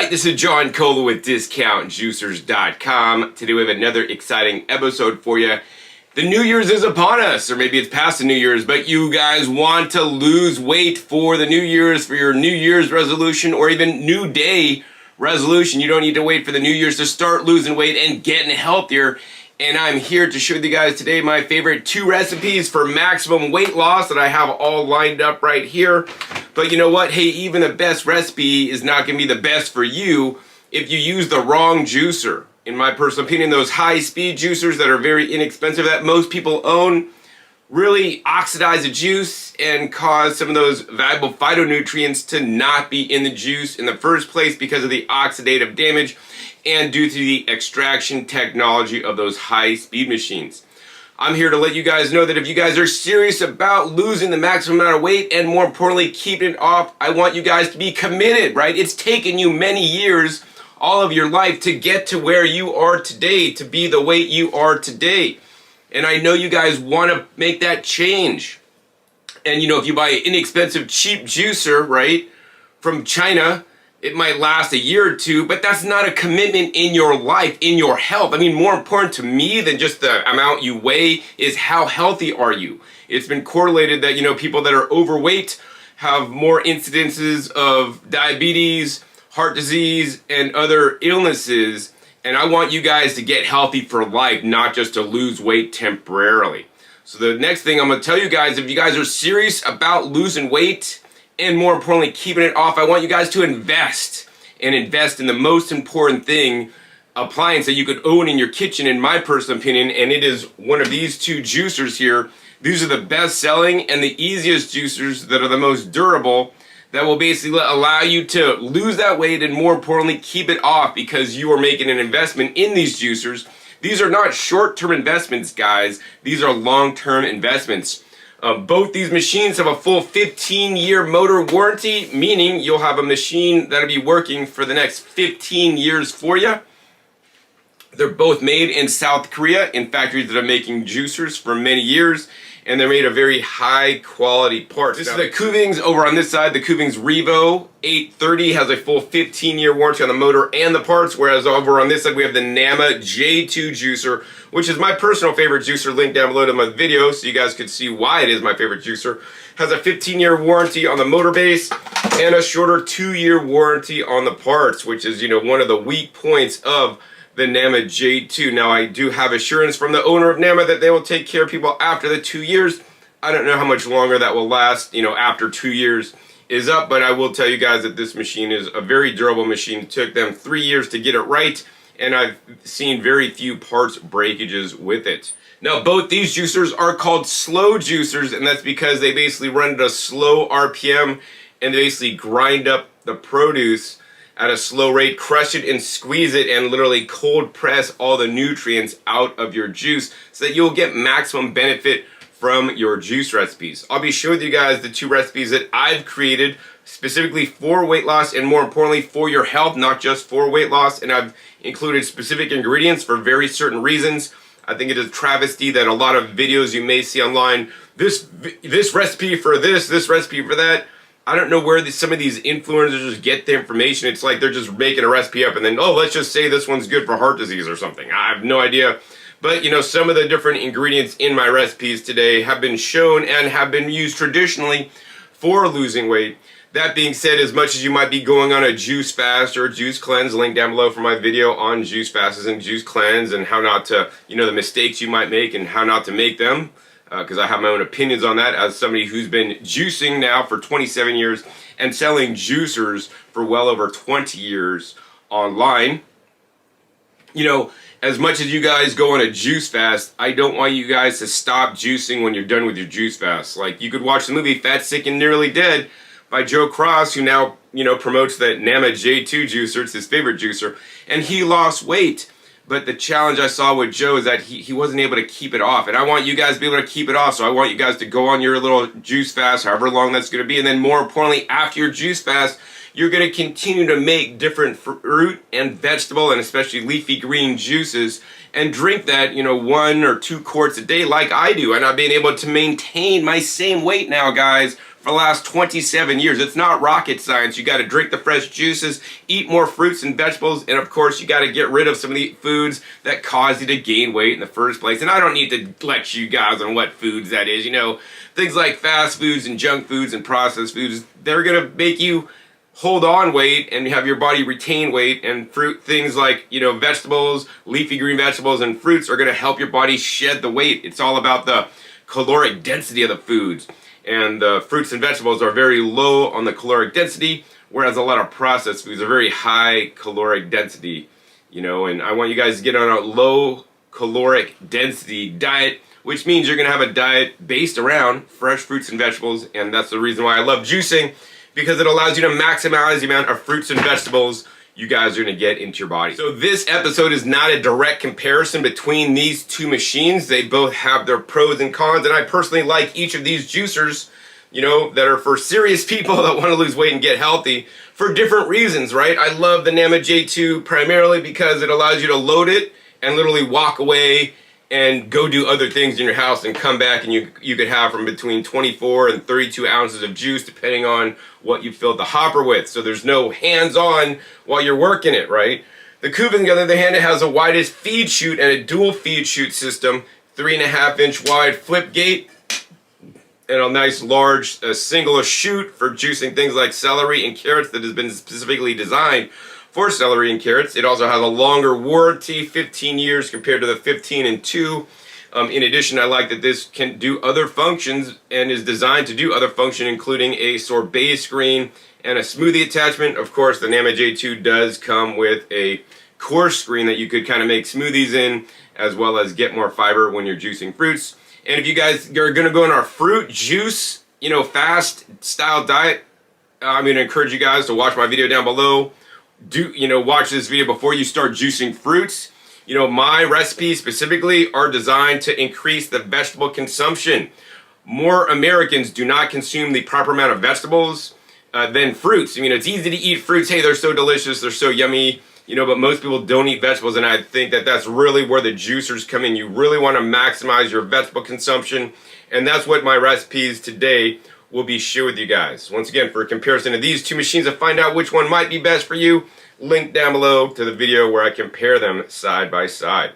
Alright, this is John Cola with DiscountJuicers.com. Today we have another exciting episode for you. The New Year's is upon us, or maybe it's past the New Year's, but you guys want to lose weight for the New Year's, for your New Year's resolution, or even New Day resolution. You don't need to wait for the New Year's to start losing weight and getting healthier. And I'm here to show you guys today my favorite 2 recipes for maximum weight loss that I have all lined up right here. But you know what? Hey, even the best recipe is not going to be the best for you if you use the wrong juicer. In my personal opinion, those high-speed juicers that are very inexpensive that most people own really oxidize the juice and cause some of those valuable phytonutrients to not be in the juice in the first place because of the oxidative damage and due to the extraction technology of those high-speed machines. I'm here to let you guys know that if you guys are serious about losing the maximum amount of weight and more importantly keeping it off, I want you guys to be committed, right? It's taken you many years, all of your life, to get to where you are today, to be the weight you are today. And I know you guys want to make that change. And you know, if you buy an inexpensive, cheap juicer, right, from China, it might last a year or two, but that's not a commitment in your life, in your health. I mean, more important to me than just the amount you weigh is how healthy are you. It's been correlated that, you know, people that are overweight have more incidences of diabetes, heart disease, and other illnesses. And I want you guys to get healthy for life, not just to lose weight temporarily. So the next thing I'm going to tell you guys, if you guys are serious about losing weight, and more importantly, keeping it off, I want you guys to invest in the most important thing, appliance that you could own in your kitchen, in my personal opinion, and it is one of these 2 juicers here. These are the best selling and the easiest juicers that are the most durable, that will basically allow you to lose that weight and more importantly, keep it off because you are making an investment in these juicers. These are not short-term investments, guys. These are long-term investments. Both these machines have a full 15-year motor warranty, meaning you'll have a machine that'll be working for the next 15 years for you. They're both made in South Korea in factories that are making juicers for many years, and they're made of very high quality parts. This is the Kuvings over on this side. The Kuvings REVO830 has a full 15-year warranty on the motor and the parts, whereas over on this side we have the Nama J2 juicer, which is my personal favorite juicer, linked down below to my video so you guys could see why it is my favorite juicer. Has a 15-year warranty on the motor base and a shorter 2-year warranty on the parts, which is, you know, one of the weak points of the Nama J2. Now, I do have assurance from the owner of Nama that they will take care of people after the 2 years. I don't know how much longer that will last, you know, after 2 years is up, but I will tell you guys that this machine is a very durable machine. It took them 3 years to get it right, and I've seen very few parts breakages with it. Now, both these juicers are called slow juicers, and that's because they basically run at a slow RPM, and they basically grind up the produce at a slow rate, crush it and squeeze it, and literally cold press all the nutrients out of your juice so that you'll get maximum benefit from your juice recipes. I'll be showing you guys the 2 recipes that I've created specifically for weight loss and more importantly for your health, not just for weight loss, and I've included specific ingredients for very certain reasons. I think it is a travesty that a lot of videos you may see online, this recipe for this recipe for that. I don't know where some of these influencers just get the information. It's like they're just making a recipe up and then, oh, let's just say this one's good for heart disease or something. I have no idea. But, you know, some of the different ingredients in my recipes today have been shown and have been used traditionally for losing weight. That being said, as much as you might be going on a juice fast or a juice cleanse, link down below for my video on juice fasts and juice cleanse and how not to, you know, the mistakes you might make and how not to make them. Because I have my own opinions on that as somebody who's been juicing now for 27 years and selling juicers for well over 20 years online. You know, as much as you guys go on a juice fast, I don't want you guys to stop juicing when you're done with your juice fast. Like, you could watch the movie Fat, Sick, and Nearly Dead by Joe Cross, who now, you know, promotes that Nama J2 juicer. It's his favorite juicer. And he lost weight. But the challenge I saw with Joe is that he wasn't able to keep it off. And I want you guys to be able to keep it off. So I want you guys to go on your little juice fast, however long that's going to be. And then more importantly, after your juice fast, you're going to continue to make different fruit and vegetable and especially leafy green juices and drink that, you know, 1 or 2 quarts a day like I do. And I've been able to maintain my same weight now, guys, for the last 27 years. It's not rocket science. You got to drink the fresh juices, eat more fruits and vegetables, and of course you got to get rid of some of the foods that cause you to gain weight in the first place. And I don't need to lecture you guys on what foods that is. You know, things like fast foods and junk foods and processed foods, they're going to make you hold on weight and have your body retain weight, and fruit things like, you know, vegetables, leafy green vegetables and fruits are going to help your body shed the weight. It's all about the caloric density of the foods, and the fruits and vegetables are very low on the caloric density, whereas a lot of processed foods are very high caloric density, you know. And I want you guys to get on a low caloric density diet, which means you're going to have a diet based around fresh fruits and vegetables. And that's the reason why I love juicing, because it allows you to maximize the amount of fruits and vegetables you guys are going to get into your body. So this episode is not a direct comparison between these two machines. They both have their pros and cons, and I personally like each of these juicers, you know, that are for serious people that want to lose weight and get healthy for different reasons, right? I love the Nama J2 primarily because it allows you to load it and literally walk away and go do other things in your house and come back, and you could have from between 24 and 32 ounces of juice depending on what you filled the hopper with. So there's no hands-on while you're working it, right? The Kuvings, on the other hand, it has the widest feed chute and a dual feed chute system, 3.5-inch wide flip gate, and a nice large single chute for juicing things like celery and carrots that has been specifically designed for celery and carrots. It also has a longer warranty, 15 years compared to the 15 and 2. In addition, I like that this can do other functions and is designed to do other functions, including a sorbet screen and a smoothie attachment. Of course, the Nama J2 does come with a coarse screen that you could kind of make smoothies in, as well as get more fiber when you're juicing fruits. And if you guys are going to go on our fruit juice, you know, fast style diet, I'm going to encourage you guys to watch my video down below. Watch this video before you start juicing fruits. You know, my recipes specifically are designed to increase the vegetable consumption. More Americans do not consume the proper amount of vegetables than fruits. I mean, it's easy to eat fruits. Hey, they're so delicious, they're so yummy, you know, but most people don't eat vegetables, and I think that that's really where the juicers come in. You really want to maximize your vegetable consumption, and that's what my recipes today will be shared with you guys. Once again, for a comparison of these two machines to find out which one might be best for you, link down below to the video where I compare them side by side.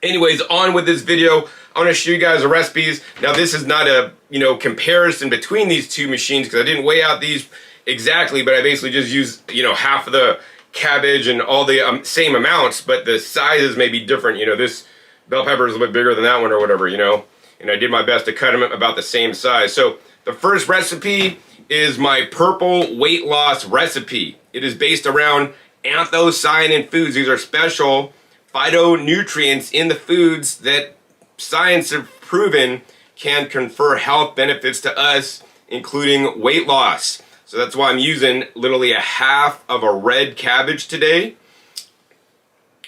Anyways, on with this video. I want to show you guys the recipes. Now, this is not a, you know, comparison between these two machines because I didn't weigh out these exactly, but I basically just used, you know, half of the cabbage and all the same amounts, but the sizes may be different. You know, this bell pepper is a little bit bigger than that one or whatever, you know, and I did my best to cut them about the same size. So the first recipe is my purple weight loss recipe. It is based around anthocyanin foods. These are special phytonutrients in the foods that science have proven can confer health benefits to us, including weight loss. So that's why I'm using literally a half of a red cabbage today.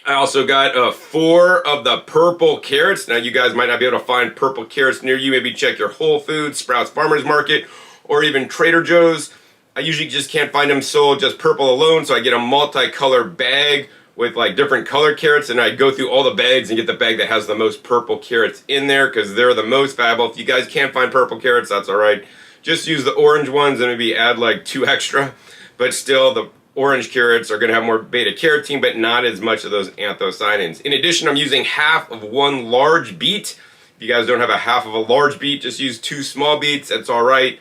I also got 4 of the purple carrots. Now, you guys might not be able to find purple carrots near you. Maybe check your Whole Foods, Sprouts Farmers Market, or even Trader Joe's. I usually just can't find them sold just purple alone, so I get a multicolored bag with like different color carrots, and I go through all the bags and get the bag that has the most purple carrots in there because they're the most valuable. If you guys can't find purple carrots, that's all right. Just use the orange ones and maybe add like 2 extra, but still the orange carrots are going to have more beta carotene, but not as much of those anthocyanins. In addition, I'm using half of 1 large beet. If you guys don't have a half of a large beet, just use 2 small beets. That's all right.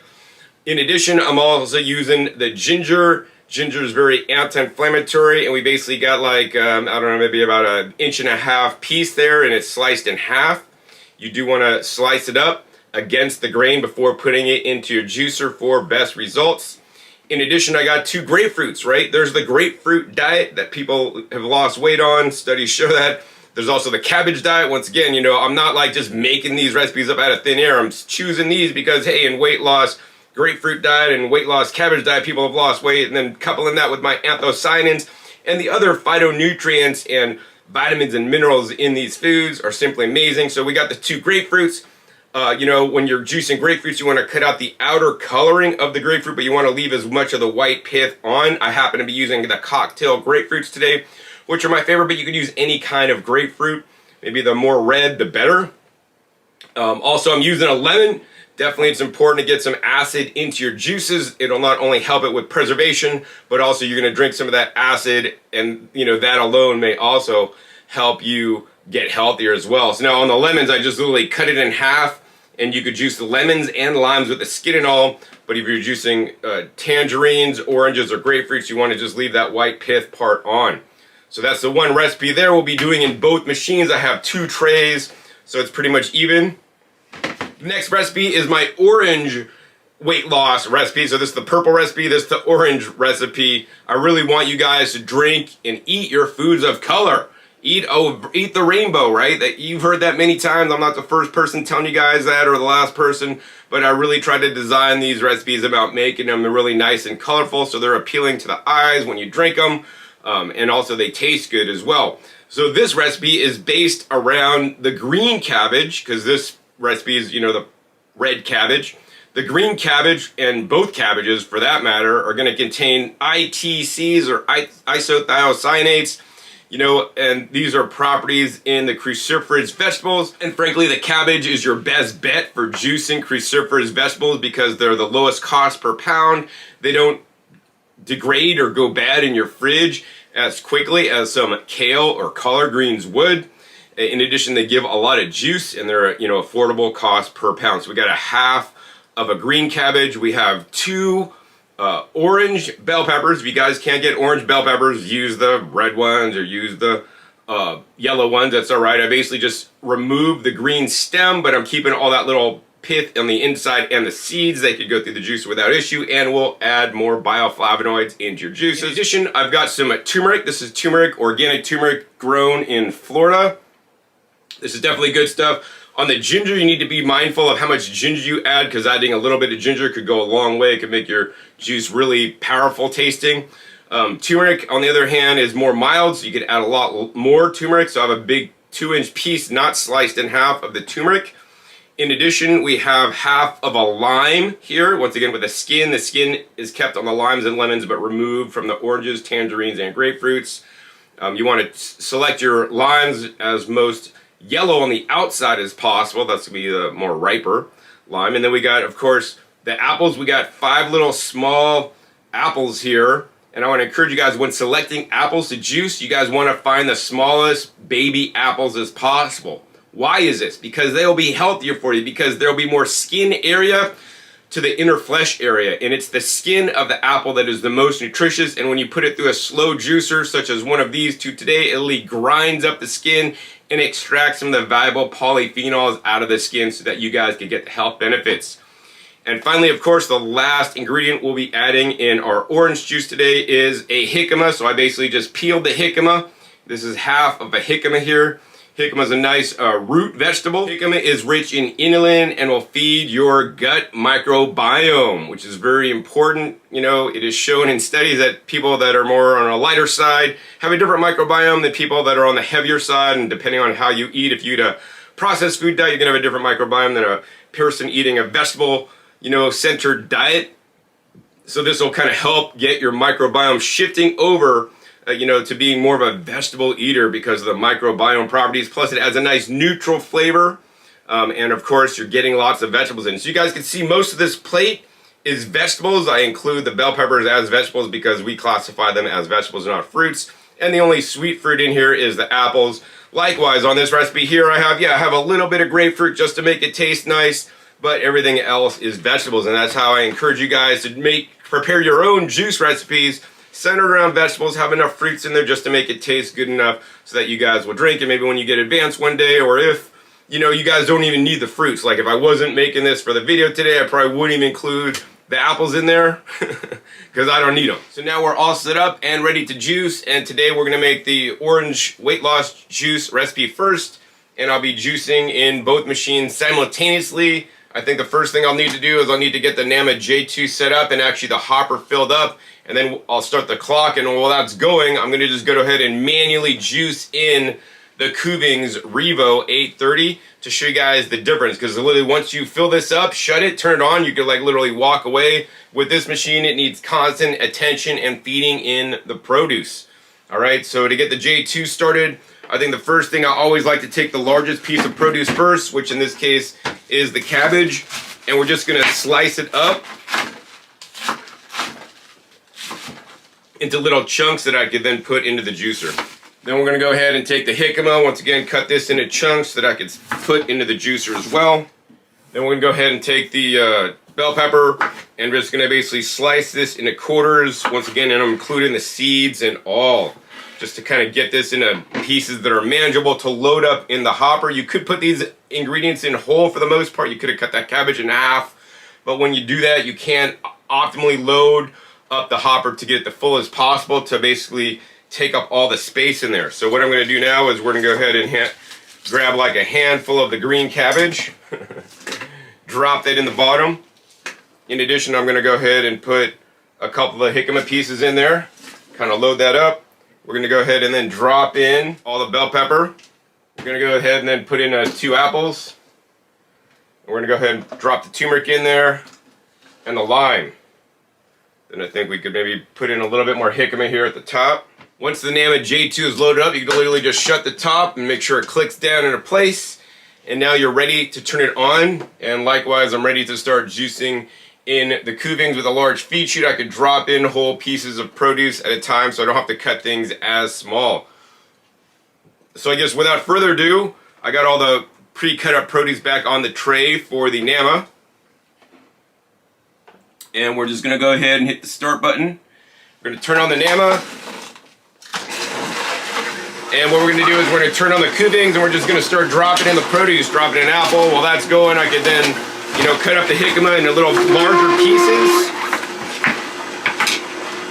In addition, I'm also using the ginger. Ginger is very anti-inflammatory, and we basically got like, I don't know, maybe about 1.5 inch piece there, and it's sliced in half. You do want to slice it up against the grain before putting it into your juicer for best results. In addition, I got 2 grapefruits, right? There's the grapefruit diet that people have lost weight on. Studies show that. There's also the cabbage diet. Once again, you know, I'm not like just making these recipes up out of thin air. I'm choosing these because, hey, in weight loss, grapefruit diet and weight loss cabbage diet, people have lost weight, and then coupling that with my anthocyanins and the other phytonutrients and vitamins and minerals in these foods are simply amazing. So we got the 2 grapefruits. You know, when you're juicing grapefruits, you want to cut out the outer coloring of the grapefruit, but you want to leave as much of the white pith on. I happen to be using the cocktail grapefruits today, which are my favorite, but you could use any kind of grapefruit. Maybe the more red, the better. Also, I'm using a lemon Definitely it's important to get some acid into your juices. It'll not only help it with preservation, but also you're gonna drink some of that acid, and that alone may also help you get healthier as well. So now on the lemons, I just literally cut it in half, and you could juice the lemons and limes with the skin and all, but if you're juicing tangerines, oranges, or grapefruits, you wanna just leave that white pith part on. So that's the one recipe there. We'll be doing in both machines. I have 2 trays, so it's pretty much even. The next recipe is my orange weight loss recipe. So this is the purple recipe, this is the orange recipe. I really want you guys to drink and eat your foods of color. Eat the rainbow, right? That you've heard that many times. I'm not the first person telling you guys that, or the last person, but I really try to design these recipes about making them really nice and colorful so they're appealing to the eyes when you drink them, and also they taste good as well. So this recipe is based around the green cabbage, because this recipe is, the red cabbage. The green cabbage, and both cabbages for that matter, are going to contain ITCs, or isothiocyanates, and these are properties in the cruciferous vegetables. And frankly, the cabbage is your best bet for juicing cruciferous vegetables because they're the lowest cost per pound. They don't degrade or go bad in your fridge as quickly as some kale or collard greens would. In addition, they give a lot of juice, and they're affordable cost per pound. So we got a half of a green cabbage. We have 2 orange bell peppers. If you guys can't get orange bell peppers, use the red ones or use the yellow ones. That's all right. I basically just remove the green stem, but I'm keeping all that little pith on the inside and the seeds. They could go through the juice without issue, and we'll add more bioflavonoids into your juices. In addition, I've got some turmeric. This is turmeric, organic turmeric grown in Florida. This is definitely good stuff. On the ginger, you need to be mindful of how much ginger you add, because adding a little bit of ginger could go a long way. It could make your juice really powerful tasting. Turmeric, on the other hand, is more mild, so you could add a lot more turmeric. So I have a big 2-inch piece, not sliced in half, of the turmeric. In addition, we have half of a lime here, once again with the skin. The skin is kept on the limes and lemons, but removed from the oranges, tangerines, and grapefruits. You want to select your limes as most yellow on the outside as possible. That's going to be the more riper lime. And then we got, of course, the apples. We got 5 little small apples here. And I want to encourage you guys, when selecting apples to juice, you guys want to find the smallest baby apples as possible. Why is this? Because they'll be healthier for you, because there'll be more skin area to the inner flesh area, and it's the skin of the apple that is the most nutritious. And when you put it through a slow juicer, such as one of these 2 today, it really grinds up the skin and extracts some of the valuable polyphenols out of the skin so that you guys can get the health benefits. And finally, of course, the last ingredient we'll be adding in our orange juice today is a jicama. So I basically just peeled the jicama. This is half of a jicama here. Jicama is a nice root vegetable. Jicama is rich in inulin and will feed your gut microbiome, which is very important. It is shown in studies that people that are more on a lighter side have a different microbiome than people that are on the heavier side. And depending on how you eat, if you eat a processed food diet, you're gonna have a different microbiome than a person eating a vegetable, centered diet. So this will kind of help get your microbiome shifting over to being more of a vegetable eater because of the microbiome properties. Plus it adds a nice neutral flavor. And of course you're getting lots of vegetables in. So you guys can see most of this plate is vegetables. I include the bell peppers as vegetables because we classify them as vegetables, not fruits. And the only sweet fruit in here is the apples. Likewise, on this recipe here, I have a little bit of grapefruit just to make it taste nice, but everything else is vegetables. And that's how I encourage you guys to prepare your own juice recipes centered around vegetables. Have enough fruits in there just to make it taste good enough so that you guys will drink it maybe when you get advanced one day, or if you guys don't even need the fruits. Like if I wasn't making this for the video today, I probably wouldn't even include the apples in there because I don't need them. So now we're all set up and ready to juice, and today we're gonna make the orange weight loss juice recipe first, and I'll be juicing in both machines simultaneously. I think the first thing I'll need to do is I'll need to get the NAMA J2 set up and actually the hopper filled up, and then I'll start the clock, and while that's going, I'm gonna just go ahead and manually juice in the Kuvings REVO830 to show you guys the difference, because literally once you fill this up, shut it, turn it on, you can like literally walk away. With this machine, it needs constant attention and feeding in the produce. All right, so to get the J2 started, I think the first thing I always like to take the largest piece of produce first, which in this case is the cabbage, and we're just gonna slice it up into little chunks that I could then put into the juicer. Then we're gonna go ahead and take the jicama, once again cut this into chunks that I could put into the juicer as well. Then we're gonna go ahead and take the bell pepper, and we're just gonna basically slice this into quarters, once again, and I'm including the seeds and all, just to kind of get this into pieces that are manageable to load up in the hopper. You could put these ingredients in whole for the most part. You could have cut that cabbage in half, but when you do that, you can't optimally load up the hopper to get it the fullest possible to basically take up all the space in there. So what I'm gonna do now is we're gonna go ahead and grab like a handful of the green cabbage, drop that in the bottom. In addition, I'm gonna go ahead and put a couple of jicama pieces in there, kind of load that up. We're gonna go ahead and then drop in all the bell pepper. We're gonna go ahead and then put in 2 apples. We're gonna go ahead and drop the turmeric in there and the lime. Then I think we could maybe put in a little bit more jicama here at the top. Once the Nama J2 is loaded up, you can literally just shut the top and make sure it clicks down into place. And now you're ready to turn it on. And likewise, I'm ready to start juicing in the Kuvings with a large feed chute. I could drop in whole pieces of produce at a time so I don't have to cut things as small. So I guess without further ado, I got all the pre-cut up produce back on the tray for the Nama. And we're just gonna go ahead and hit the start button. We're gonna turn on the Nama. And what we're gonna do is we're gonna turn on the Kuvings, and we're just gonna start dropping in the produce, dropping an apple. While that's going, I could then, you know, cut up the jicama into little larger pieces.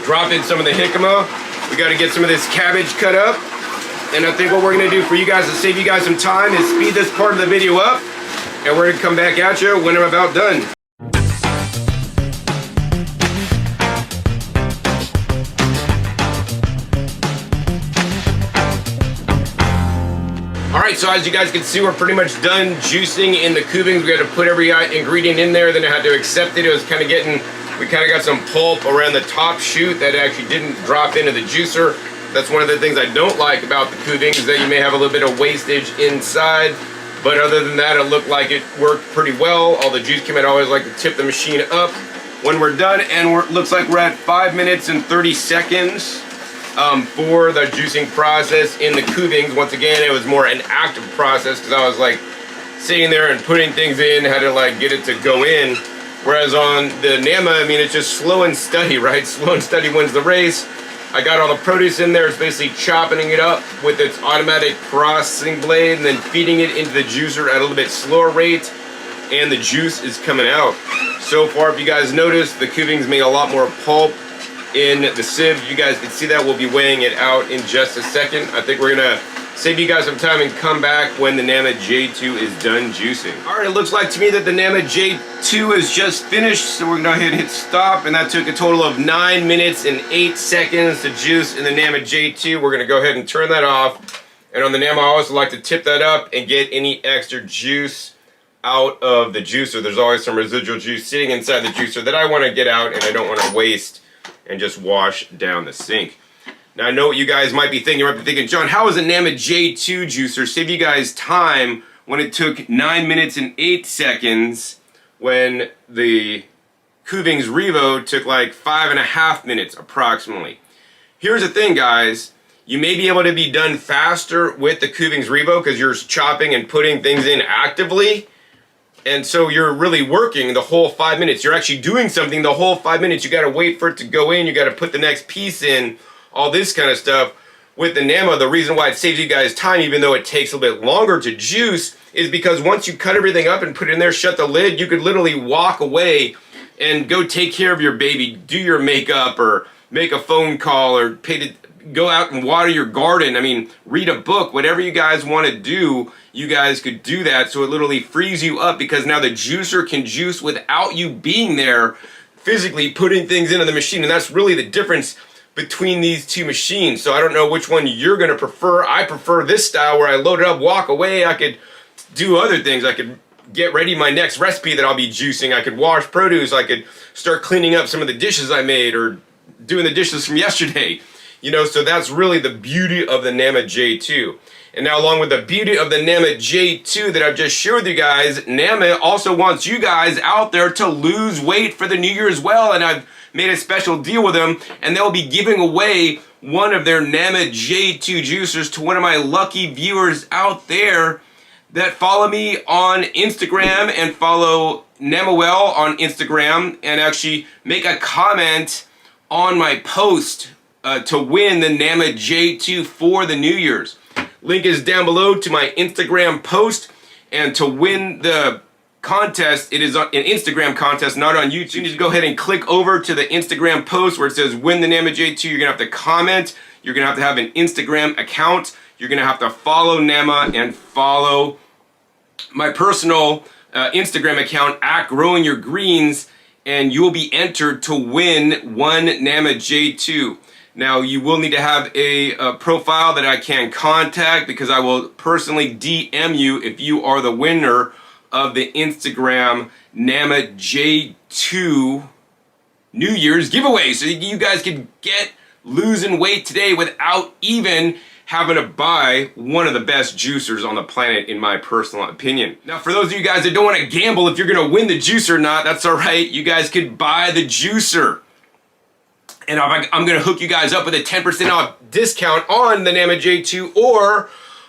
Drop in some of the jicama. We gotta get some of this cabbage cut up. And I think what we're gonna do for you guys to save you guys some time is speed this part of the video up, and we're gonna come back at you when I'm about done. Alright, so as you guys can see, we're pretty much done juicing in the Kuvings. We had to put every ingredient in there, then I had to accept it. It was kind of getting, we kind of got some pulp around the top chute that actually didn't drop into the juicer. That's one of the things I don't like about the Kuvings, is that you may have a little bit of wastage inside. But other than that, it looked like it worked pretty well. All the juice came out. I always like to tip the machine up when we're done. And looks like we're at 5 minutes and 30 seconds. For the juicing process in the Kuvings. Once again, it was more an active process because I was like sitting there and putting things in, had to like get it to go in. Whereas on the Nama, I mean, it's just slow and steady, right? Slow and steady wins the race. I got all the produce in there. It's basically chopping it up with its automatic processing blade and then feeding it into the juicer at a little bit slower rate, and the juice is coming out. So far, if you guys noticed, the Kuvings made a lot more pulp in the sieve. You guys can see that. We'll be weighing it out in just a second. I think we're gonna save you guys some time and come back when the Nama J2 is done juicing. Alright, it looks like to me that the Nama J2 is just finished, so we're gonna go ahead and hit stop, and that took a total of 9 minutes and 8 seconds to juice in the Nama J2. We're gonna go ahead and turn that off, and on the Nama I also like to tip that up and get any extra juice out of the juicer. There's always some residual juice sitting inside the juicer that I want to get out and I don't want to waste and just wash down the sink. Now I know what you guys might be thinking. You might be thinking, John, how is a Nama J2 juicer save you guys time when it took 9 minutes and 8 seconds when the Kuvings Revo took like 5.5 minutes approximately? Here's the thing, guys. You may be able to be done faster with the Kuvings Revo because you're chopping and putting things in actively. And so you're really working the whole 5 minutes. You're actually doing something the whole 5 minutes. You got to wait for it to go in. You got to put the next piece in, all this kind of stuff. With the Nama, the reason why it saves you guys time, even though it takes a bit longer to juice, is because once you cut everything up and put it in there, shut the lid, you could literally walk away and go take care of your baby, do your makeup, or make a phone call, or go out and water your garden. I mean, read a book, whatever you guys want to do, you guys could do that. So it literally frees you up because now the juicer can juice without you being there physically putting things into the machine. And that's really the difference between these two machines. So I don't know which one you're going to prefer. I prefer this style where I load it up, walk away. I could do other things. I could get ready my next recipe that I'll be juicing. I could wash produce. I could start cleaning up some of the dishes I made or doing the dishes from yesterday. You know, so that's really the beauty of the Nama J2. And now, along with the beauty of the NAMA J2 that I've just shared with you guys, NAMA also wants you guys out there to lose weight for the new year as well. And I've made a special deal with them, and they'll be giving away one of their NAMA J2 juicers to one of my lucky viewers out there that follow me on Instagram and follow NAMAwell on Instagram and actually make a comment on my post to win the NAMA J2 for the New Year's. Link is down below to my Instagram post, and to win the contest, it is an Instagram contest, not on YouTube. You need to go ahead and click over to the Instagram post where it says win the NAMA J2. You're gonna have to comment, you're gonna have to have an Instagram account, you're gonna have to follow NAMA and follow my personal Instagram account at Growing Your Greens, and you will be entered to win one NAMA J2. Now, you will need to have a profile that I can contact, because I will personally DM you if you are the winner of the Instagram NAMA J2 New Year's giveaway. So you guys can get losing weight today without even having to buy one of the best juicers on the planet, in my personal opinion. Now, for those of you guys that don't want to gamble if you're going to win the juicer or not, that's all right. You guys could buy the juicer. And I'm going to hook you guys up with a 10% off discount on the NAMA J2 or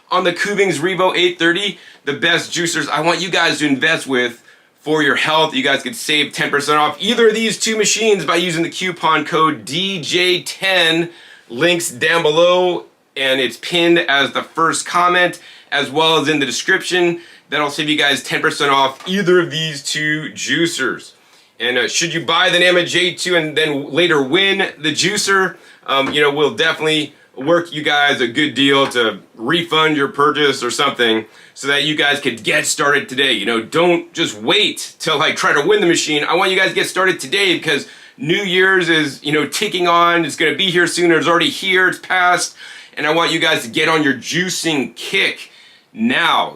on the Kuvings REVO830, the best juicers I want you guys to invest with for your health. You guys could save 10% off either of these two machines by using the coupon code DJ10. Links down below, and it's pinned as the first comment, as well as in the description. That'll save you guys 10% off either of these two juicers. And should you buy the NAMA J2 and then later win the juicer, we'll definitely work you guys a good deal to refund your purchase or something, so that you guys could get started today. Don't just wait till I try to win the machine. I want you guys to get started today, because New Year's is, ticking on. It's going to be here soon. It's already here. It's past. And I want you guys to get on your juicing kick now.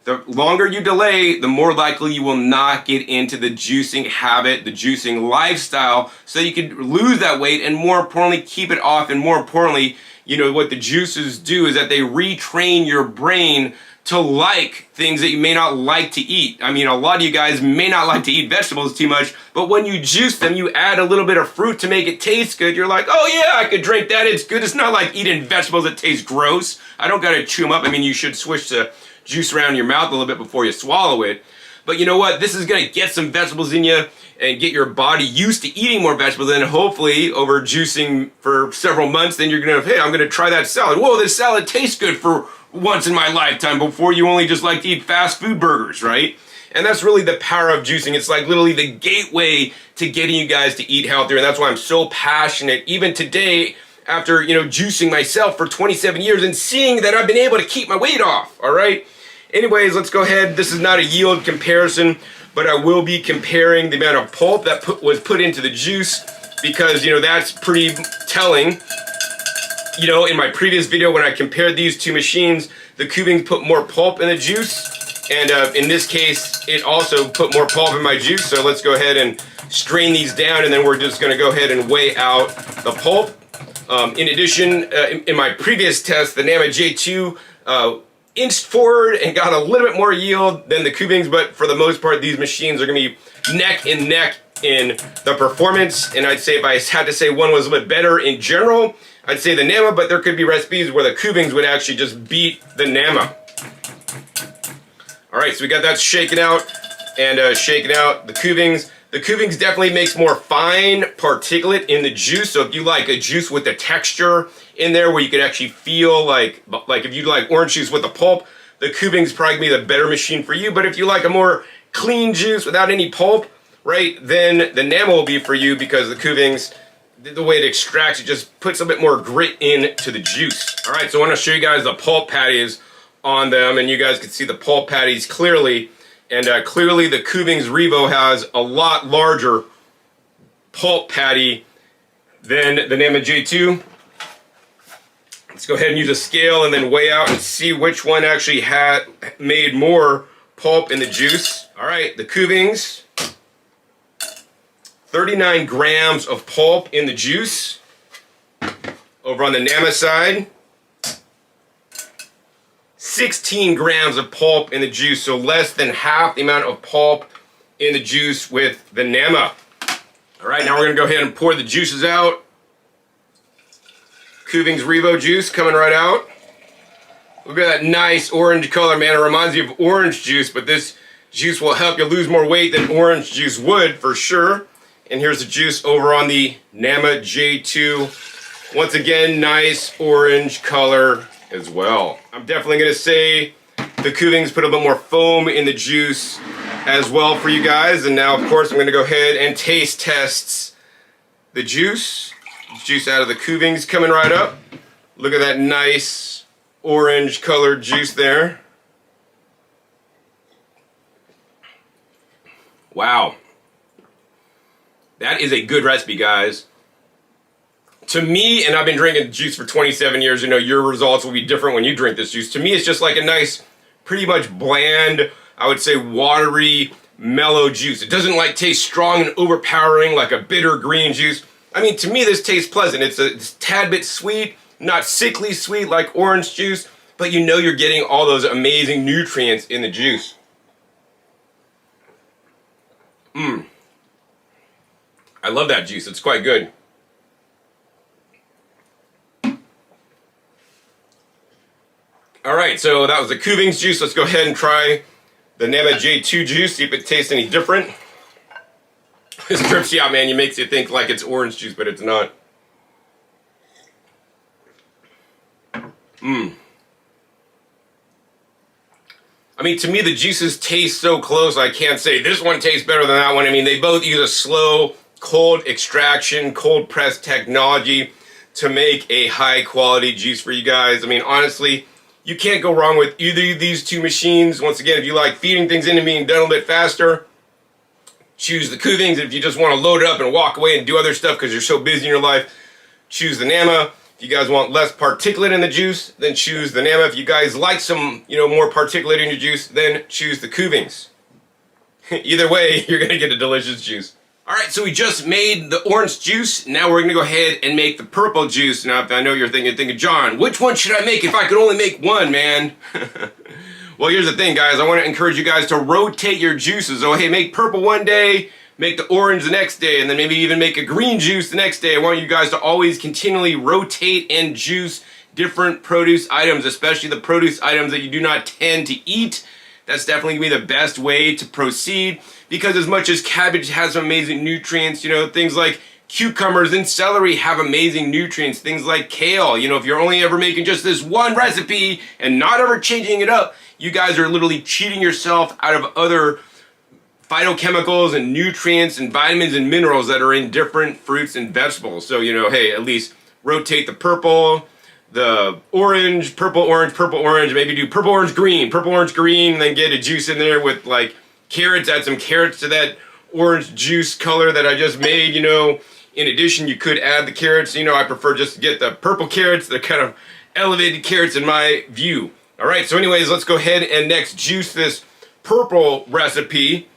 The longer you delay, the more likely you will not get into the juicing habit, the juicing lifestyle, so you can lose that weight and, more importantly, keep it off. And more importantly, what the juices do is that they retrain your brain to like things that you may not like to eat. I mean, a lot of you guys may not like to eat vegetables too much, but when you juice them, you add a little bit of fruit to make it taste good. You're like, oh yeah, I could drink that. It's good. It's not like eating vegetables that taste gross. I don't gotta chew them up. I mean, you should switch to juice around your mouth a little bit before you swallow it. But you know what? This is gonna get some vegetables in you and get your body used to eating more vegetables. And hopefully, over juicing for several months, then you're gonna, hey, I'm gonna try that salad. Whoa, this salad tastes good for once in my lifetime. Before, you only just like to eat fast food burgers, right? And that's really the power of juicing. It's like literally the gateway to getting you guys to eat healthier. And that's why I'm so passionate, even today, after juicing myself for 27 years and seeing that I've been able to keep my weight off. All right. Anyways, let's go ahead. This is not a yield comparison, but I will be comparing the amount of pulp that was put into the juice, because that's pretty telling. In my previous video, when I compared these two machines, the Kuvings put more pulp in the juice, and in this case, it also put more pulp in my juice. So let's go ahead and strain these down, and then we're just going to go ahead and weigh out the pulp. In addition, in my previous test, the NAMA J2 inched forward and got a little bit more yield than the Kuvings, but for the most part, these machines are going to be neck and neck in the performance. And I'd say, if I had to say one was a little bit better in general, I'd say the NAMA, but there could be recipes where the Kuvings would actually just beat the NAMA. All right, so we got that shaken out, and shaken out the Kuvings. The Kuvings definitely makes more fine particulate in the juice. So if you like a juice with the texture in there, where you could actually feel like if you like orange juice with the pulp, the Kuvings probably be the better machine for you. But if you like a more clean juice without any pulp, right, then the NAMA will be for you, because the Kuvings, the way it extracts, it just puts a bit more grit into the juice. All right, so I want to show you guys the pulp patties on them, and you guys can see the pulp patties clearly. And clearly the Kuvings Revo has a lot larger pulp patty than the NAMA J2. Let's go ahead and use a scale and then weigh out and see which one actually had made more pulp in the juice. All right, the Kuvings, 39 grams of pulp in the juice. Over on the NAMA side, 16 grams of pulp in the juice, so less than half the amount of pulp in the juice with the Nama. All right, now we're gonna go ahead and pour the juices out. Kuvings Revo juice coming right out. Look at that nice orange color, man. It reminds you of orange juice, but this juice will help you lose more weight than orange juice would, for sure. And here's the juice over on the Nama J2. Once again, nice orange color as well. I'm definitely gonna say the Kuvings put a bit more foam in the juice as well for you guys. And now, of course, I'm gonna go ahead and taste test the juice. Juice out of the Kuvings coming right up. Look at that nice orange colored juice there. Wow. That is a good recipe, guys. To me, and I've been drinking juice for 27 years, you know, your results will be different when you drink this juice. To me, it's just like a nice, pretty much bland, I would say watery, mellow juice. It doesn't like taste strong and overpowering like a bitter green juice. I mean, to me, this tastes pleasant. It's a tad bit sweet, not sickly sweet like orange juice, but you know you're getting all those amazing nutrients in the juice. I love that juice. It's quite good. All right, so that was the Kuvings juice. Let's go ahead and try the Nama J2 juice, see if it tastes any different. This trips you out, man. It makes you think like it's orange juice, but it's not. I mean, to me, the juices taste so close, I can't say this one tastes better than that one. I mean, they both use a slow, cold extraction, cold press technology to make a high quality juice for you guys. I mean, honestly, you can't go wrong with either of these two machines. Once again, if you like feeding things into me and done a little bit faster, choose the Kuvings. If you just want to load it up and walk away and do other stuff because you're so busy in your life, choose the Nama. If you guys want less particulate in the juice, then choose the Nama. If you guys like some, more particulate in your juice, then choose the Kuvings. Either way, you're gonna get a delicious juice. All right, so we just made the orange juice. Now we're gonna go ahead and make the purple juice. Now, I know you're thinking, John, which one should I make if I could only make one, man? Well, here's the thing, guys. I want to encourage you guys to rotate your juices. So, hey, make purple one day, make the orange the next day, and then maybe even make a green juice the next day. I want you guys to always continually rotate and juice different produce items, especially the produce items that you do not tend to eat. That's definitely going to be the best way to proceed, because as much as cabbage has some amazing nutrients, things like cucumbers and celery have amazing nutrients. Things like kale, if you're only ever making just this one recipe and not ever changing it up, you guys are literally cheating yourself out of other phytochemicals and nutrients and vitamins and minerals that are in different fruits and vegetables. So, hey, at least rotate the purple, the orange, purple, orange, maybe do purple, orange, green, and then get a juice in there with like carrots, add some carrots to that orange juice color that I just made, In addition, you could add the carrots. I prefer just to get the purple carrots, the kind of elevated carrots in my view. All right, so anyways, let's go ahead and next juice this purple recipe.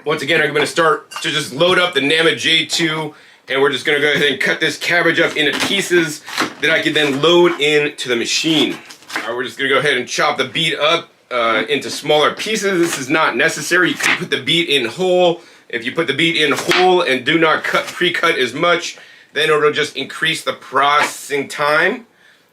Once again, I'm going to start to just load up the Nama J2, and we're just going to go ahead and cut this cabbage up into pieces that I can then load into the machine. All right, we're just going to go ahead and chop the beet up into smaller pieces. This is not necessary. You can put the beet in whole. If you put the beet in whole and do not pre-cut as much, then it'll just increase the processing time.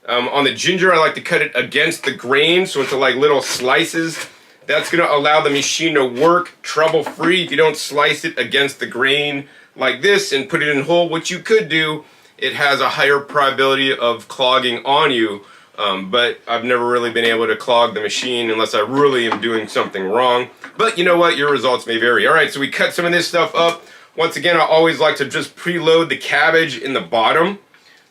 On the ginger, I like to cut it against the grain, so into like little slices. That's going to allow the machine to work trouble-free. If you don't slice it against the grain like this and put it in whole, which you could do, it has a higher probability of clogging on you. But I've never really been able to clog the machine unless I really am doing something wrong. But you know what? Your results may vary. All right, so we cut some of this stuff up. Once again, I always like to just preload the cabbage in the bottom.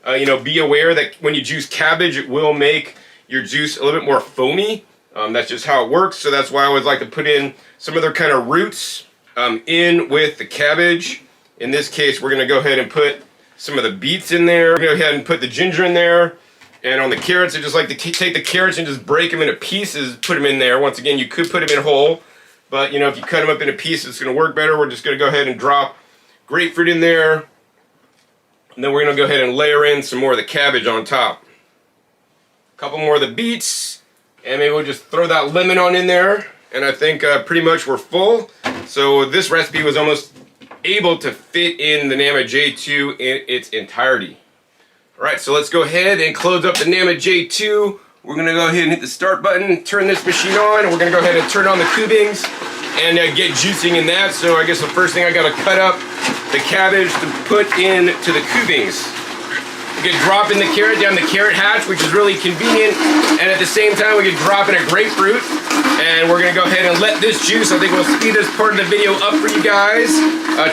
Be aware that when you juice cabbage, it will make your juice a little bit more foamy. That's just how it works. So that's why I always like to put in some other kind of roots in with the cabbage. In this case, we're going to go ahead and put some of the beets in there. We're going to go ahead and put the ginger in there. And on the carrots, I just like to take the carrots and just break them into pieces, put them in there. Once again, you could put them in whole. But, if you cut them up into pieces, it's going to work better. We're just going to go ahead and drop grapefruit in there. And then we're going to go ahead and layer in some more of the cabbage on top. A couple more of the beets. And maybe we'll just throw that lemon on in there. And I think pretty much we're full. So this recipe was almost able to fit in the Nama J2 in its entirety. All right, so let's go ahead and close up the Nama J2. We're gonna go ahead and hit the start button, turn this machine on, and we're gonna go ahead and turn on the Kuvings and get juicing in that. So I guess the first thing I gotta cut up the cabbage to put into the Kuvings. We could drop in the carrot down the carrot hatch, which is really convenient, and at the same time we could drop in a grapefruit. And we're gonna go ahead and let this juice, I think we'll speed this part of the video up for you guys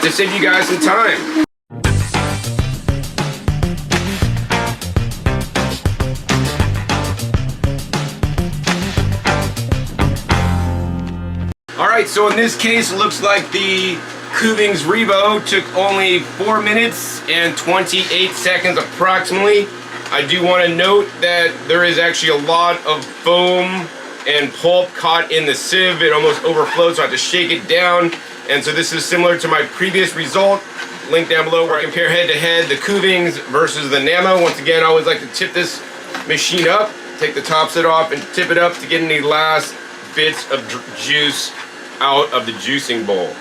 to save you guys some time. Alright, so in this case, it looks like the Kuvings Revo took only 4 minutes and 28 seconds approximately. I do want to note that there is actually a lot of foam and pulp caught in the sieve. It almost overflowed, so I have to shake it down. And so this is similar to my previous result. Link down below where I compare head to head the Kuvings versus the Nama. Once again, I always like to tip this machine up, take the top set off and tip it up to get any last bits of juice out of the juicing bowl.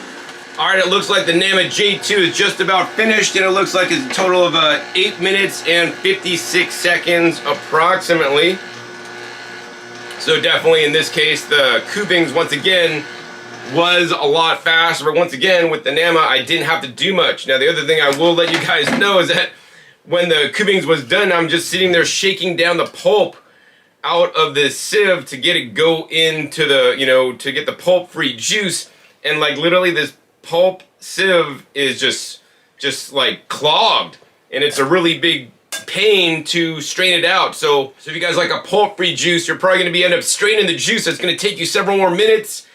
Alright, it looks like the Nama J2 is just about finished, and it looks like it's a total of 8 minutes and 56 seconds approximately. So definitely in this case, the Kuvings once again was a lot faster, but once again with the Nama I didn't have to do much. Now the other thing I will let you guys know is that when the Kuvings was done, I'm just sitting there shaking down the pulp out of the sieve to get it go into the, to get the pulp free juice, and like literally this pulp sieve is just like clogged, and it's a really big pain to strain it out. So if you guys like a pulp free juice, you're probably going to end up straining the juice. It's going to take you several more minutes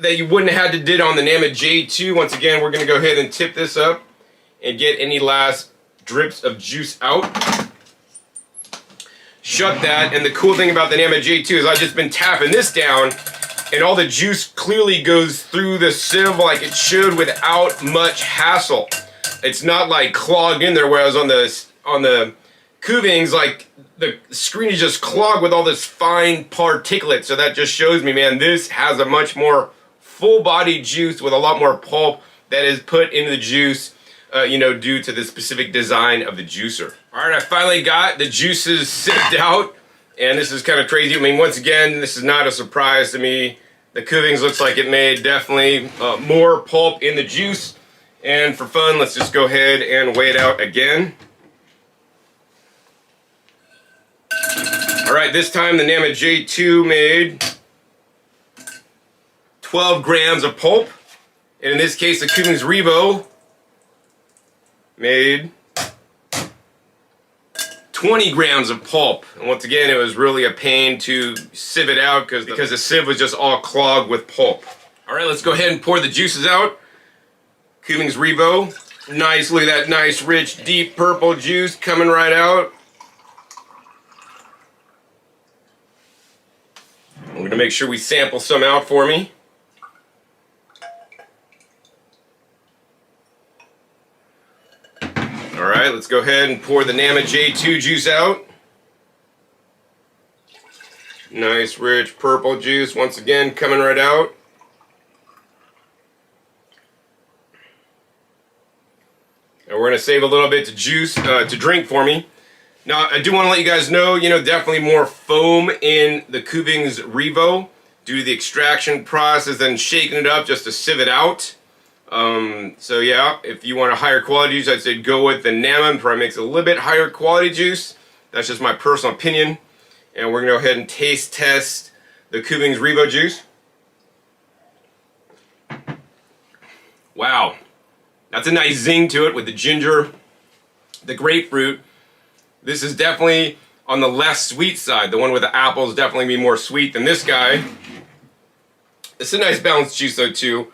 that you wouldn't have had to did on the Nama J2. Once again, we're going to go ahead and tip this up and get any last drips of juice out. Shut that, and the cool thing about the Nama J2 is I've just been tapping this down, and all the juice clearly goes through the sieve like it should without much hassle. It's not like clogged in there, whereas on the Kuvings, like the screen is just clogged with all this fine particulate. So that just shows me, man, this has a much more full-bodied juice with a lot more pulp that is put into the juice, due to the specific design of the juicer. All right, I finally got the juices sipped out, and this is kind of crazy. I mean, once again, this is not a surprise to me. The Kuvings looks like it made definitely more pulp in the juice. And for fun, let's just go ahead and weigh it out again. All right, this time the Nama J2 made 12 grams of pulp. And in this case, the Kuvings Revo made 20 grams of pulp. And once again, it was really a pain to sieve it out because the sieve was just all clogged with pulp. All right, let's go ahead and pour the juices out. Kuvings Revo, nice, look at that nice, rich, deep purple juice coming right out. We're gonna make sure we sample some out for me. Alright, let's go ahead and pour the Nama J2 juice out. Nice, rich, purple juice, once again, coming right out. And we're going to save a little bit to juice, to drink for me. Now, I do want to let you guys know, definitely more foam in the Kuvings Revo due to the extraction process and shaking it up just to sieve it out. So yeah, if you want a higher quality juice, I'd say go with the Nama. Probably makes a little bit higher quality juice. That's just my personal opinion. And we're going to go ahead and taste test the Kuvings Revo juice. Wow. That's a nice zing to it with the ginger, the grapefruit. This is definitely on the less sweet side. The one with the apple is definitely be more sweet than this guy. It's a nice balanced juice though too.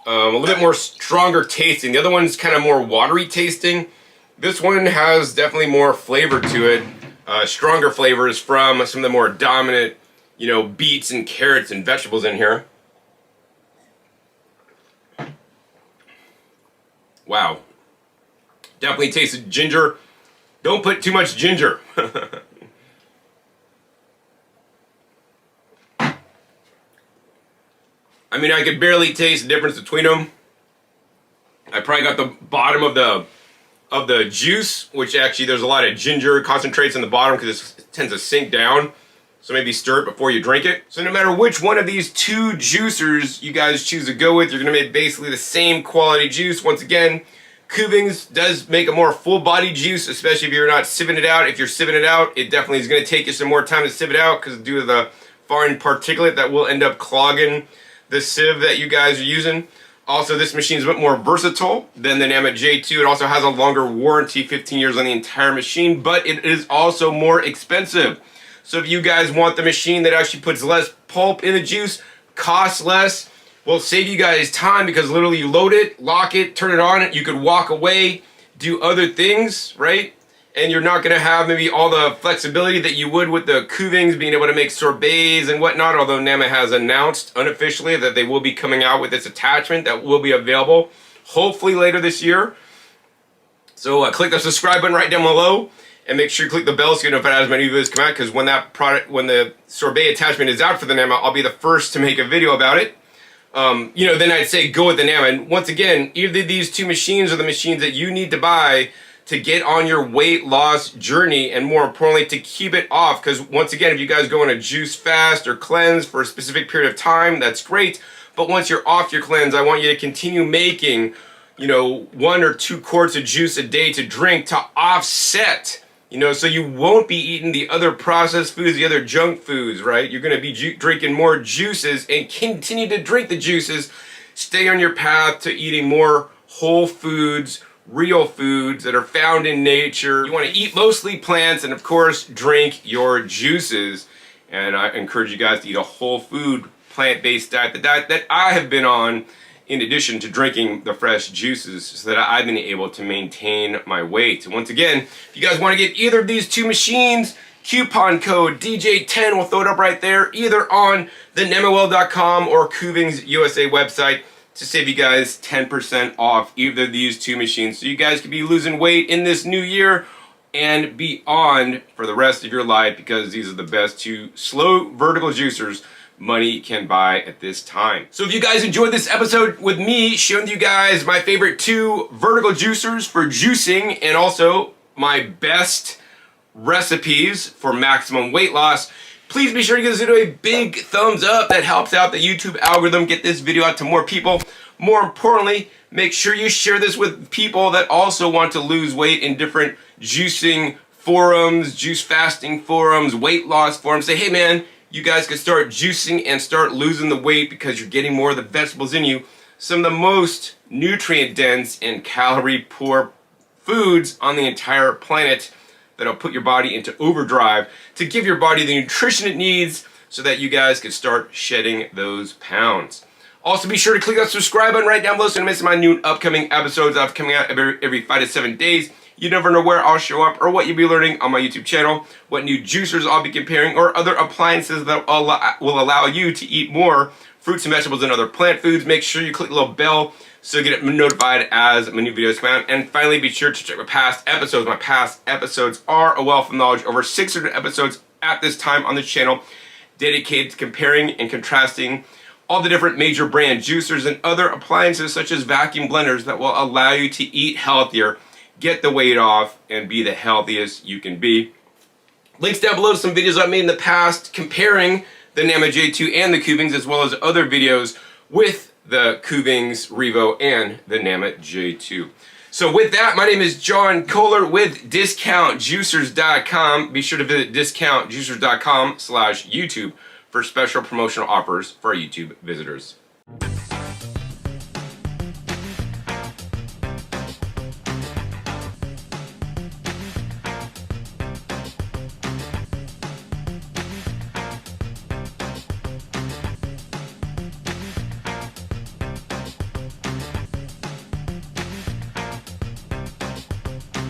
A little bit more stronger tasting. The other one's kind of more watery tasting. This one has definitely more flavor to it. Stronger flavors from some of the more dominant, beets and carrots and vegetables in here. Wow. Definitely tasted ginger. Don't put too much ginger. I mean, I could barely taste the difference between them. I probably got the bottom of the juice, which actually there's a lot of ginger concentrates in the bottom because it tends to sink down. So maybe stir it before you drink it. So no matter which one of these two juicers you guys choose to go with, you're gonna make basically the same quality juice. Once again, Kuvings does make a more full body juice, especially if you're not sieving it out. If you're sieving it out, it definitely is gonna take you some more time to sieve it out because due to the foreign particulate that will end up clogging the sieve that you guys are using. Also, this machine is a bit more versatile than the NAMA J2. It also has a longer warranty, 15 years on the entire machine, but it is also more expensive. So if you guys want the machine that actually puts less pulp in the juice, costs less, will save you guys time because literally you load it, lock it, turn it on, you could walk away, do other things, right? And you're not gonna have maybe all the flexibility that you would with the Kuvings, being able to make sorbets and whatnot, although NAMA has announced unofficially that they will be coming out with this attachment that will be available, hopefully later this year. So click the subscribe button right down below. And make sure you click the bell so you know if it has my new videos come out, because when the sorbet attachment is out for the NAMA, I'll be the first to make a video about it. You know, then I'd say go with the NAMA. And once again, either these two machines are the machines that you need to buy to get on your weight loss journey, and more importantly, to keep it off. Because once again, if you guys go on a juice fast or cleanse for a specific period of time, that's great. But once you're off your cleanse, I want you to continue making, you know, 1 or 2 quarts of juice a day to drink to offset. You know, so you won't be eating the other processed foods, the other junk foods, right? You're going to be drinking more juices and continue to drink the juices. Stay on your path to eating more whole foods, real foods that are found in nature. You want to eat mostly plants and, of course, drink your juices. And I encourage you guys to eat a whole food, plant-based diet, the diet that I have been on, in addition to drinking the fresh juices, so that I've been able to maintain my weight. And once again, if you guys want to get either of these two machines, coupon code DJ10, we'll throw it up right there, either on the NemaWell.com or Kuvings USA website, to save you guys 10% off either of these two machines. So you guys could be losing weight in this new year and beyond for the rest of your life, because these are the best two slow vertical juicers money can buy at this time. So if you guys enjoyed this episode with me showing you guys my favorite 2 vertical juicers for juicing, and also my best recipes for maximum weight loss, please be sure to give this video a big thumbs up. That helps out the YouTube algorithm, get this video out to more people. More importantly, make sure you share this with people that also want to lose weight in different juicing forums, juice fasting forums, weight loss forums. Say, hey man, you guys can start juicing and start losing the weight because you're getting more of the vegetables in you. Some of the most nutrient dense and calorie poor foods on the entire planet that'll put your body into overdrive to give your body the nutrition it needs so that you guys can start shedding those pounds. Also, be sure to click that subscribe button right down below so you don't miss my new upcoming episodes that are coming out every 5 to 7 days. You never know where I'll show up or what you'll be learning on my YouTube channel, what new juicers I'll be comparing, or other appliances that will allow you to eat more fruits and vegetables and other plant foods. Make sure you click the little bell so you get notified as my new videos come out. And finally, be sure to check my past episodes. My past episodes are a wealth of knowledge. Over 600 episodes at this time on this channel dedicated to comparing and contrasting all the different major brand juicers and other appliances such as vacuum blenders that will allow you to eat healthier, get the weight off, and be the healthiest you can be. Links down below to some videos I've made in the past comparing the NAMA J2 and the Kuvings, as well as other videos with the Kuvings REVO and the NAMA J2. So with that, my name is John Kohler with DiscountJuicers.com. Be sure to visit DiscountJuicers.com/YouTube for special promotional offers for our YouTube visitors.